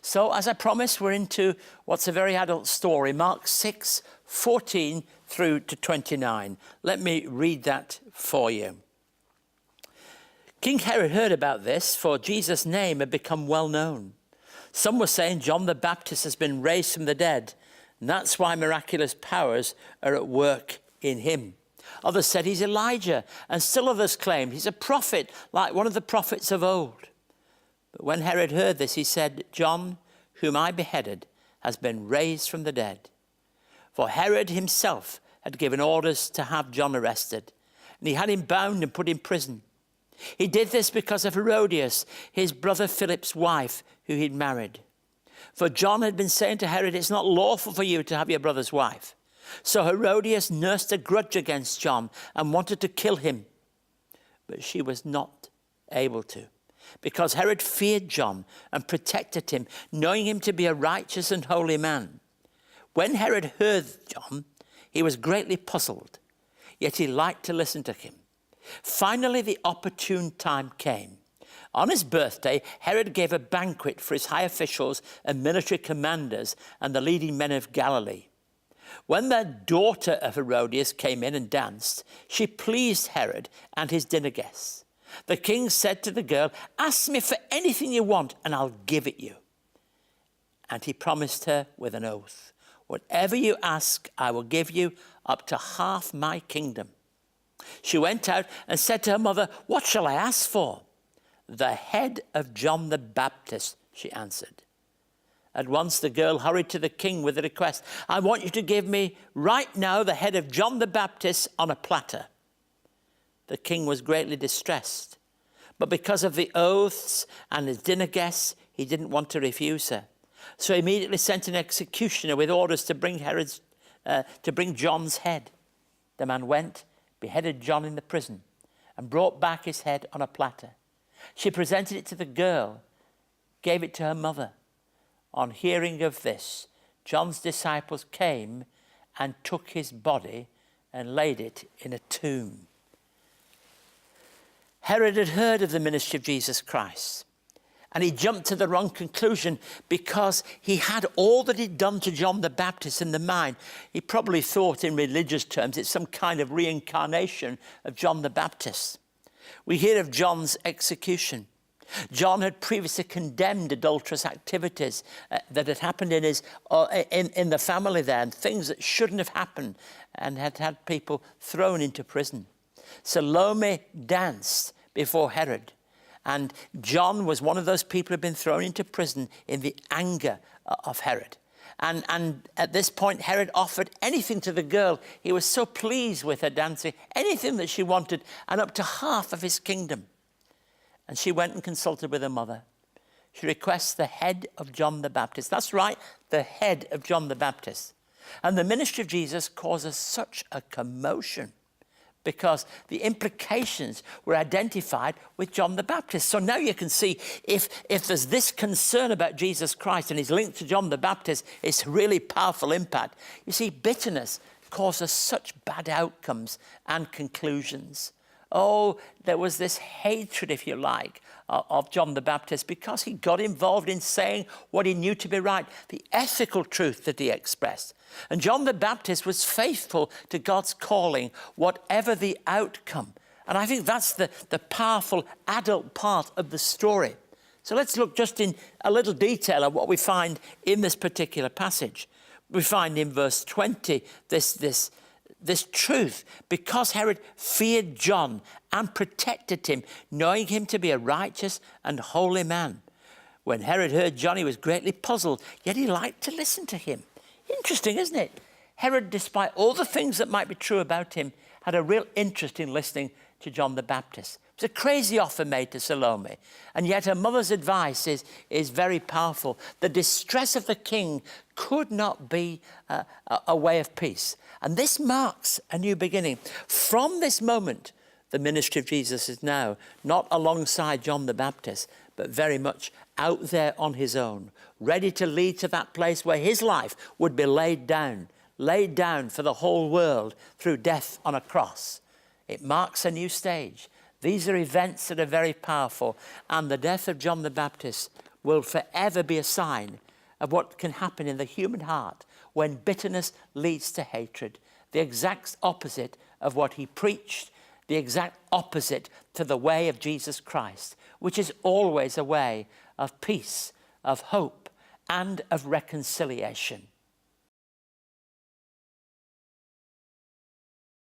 So as I promised, we're into what's a very adult story, Mark 6:14 through to 29. Let me read that for you. King Herod heard about this, for Jesus' name had become well known. Some were saying John the Baptist has been raised from the dead, and that's why miraculous powers are at work in him. Others said he's Elijah, and still others claimed he's a prophet, like one of the prophets of old. But when Herod heard this, he said, John, whom I beheaded, has been raised from the dead. For Herod himself had given orders to have John arrested, and he had him bound and put in prison. He did this because of Herodias, his brother Philip's wife, who he'd married. For John had been saying to Herod, it's not lawful for you to have your brother's wife. So Herodias nursed a grudge against John and wanted to kill him. But she was not able to, because Herod feared John and protected him, knowing him to be a righteous and holy man. When Herod heard John, he was greatly puzzled, yet he liked to listen to him. Finally, the opportune time came. On his birthday, Herod gave a banquet for his high officials and military commanders and the leading men of Galilee. When the daughter of Herodias came in and danced, she pleased Herod and his dinner guests. The king said to the girl, ask me for anything you want and I'll give it you. And he promised her with an oath, whatever you ask, I will give you up to half my kingdom. She went out and said to her mother, what shall I ask for? The head of John the Baptist, she answered. At once the girl hurried to the king with a request. I want you to give me right now the head of John the Baptist on a platter. The king was greatly distressed, but because of the oaths and his dinner guests, he didn't want to refuse her. So he immediately sent an executioner with orders to bring John's head. The man went, beheaded John in the prison, and brought back his head on a platter. She presented it to the girl, gave it to her mother. On hearing of this, John's disciples came and took his body and laid it in a tomb. Herod had heard of the ministry of Jesus Christ, and he jumped to the wrong conclusion because he had all that he'd done to John the Baptist in the mind. He probably thought in religious terms it's some kind of reincarnation of John the Baptist. We hear of John's execution. John had previously condemned adulterous activities that had happened in the family there, and things that shouldn't have happened, and had had people thrown into prison. Salome danced before Herod, and John was one of those people who had been thrown into prison in the anger of Herod. And at this point, Herod offered anything to the girl. He was so pleased with her dancing, anything that she wanted, and up to half of his kingdom. And she went and consulted with her mother. She requests the head of John the Baptist. That's right, the head of John the Baptist. And the ministry of Jesus causes such a commotion because the implications were identified with John the Baptist. So now you can see if there's this concern about Jesus Christ and his link to John the Baptist, it's really powerful impact. You see, bitterness causes such bad outcomes and conclusions. Oh, there was this hatred, if you like, of John the Baptist because he got involved in saying what he knew to be right, the ethical truth that he expressed. And John the Baptist was faithful to God's calling, whatever the outcome. And I think that's the powerful adult part of the story. So let's look just in a little detail at what we find in this particular passage. We find in verse 20 this truth, because Herod feared John and protected him, knowing him to be a righteous and holy man. When Herod heard John, he was greatly puzzled, yet he liked to listen to him. Interesting, isn't it? Herod, despite all the things that might be true about him, had a real interest in listening to John the Baptist. It was a crazy offer made to Salome, and yet her mother's advice is very powerful. The distress of the king could not be a way of peace. And this marks a new beginning. From this moment, the ministry of Jesus is now not alongside John the Baptist, but very much out there on his own, ready to lead to that place where his life would be laid down for the whole world through death on a cross. It marks a new stage. These are events that are very powerful, and the death of John the Baptist will forever be a sign of what can happen in the human heart when bitterness leads to hatred. The exact opposite of what he preached, the exact opposite to the way of Jesus Christ, which is always a way of peace, of hope, and of reconciliation.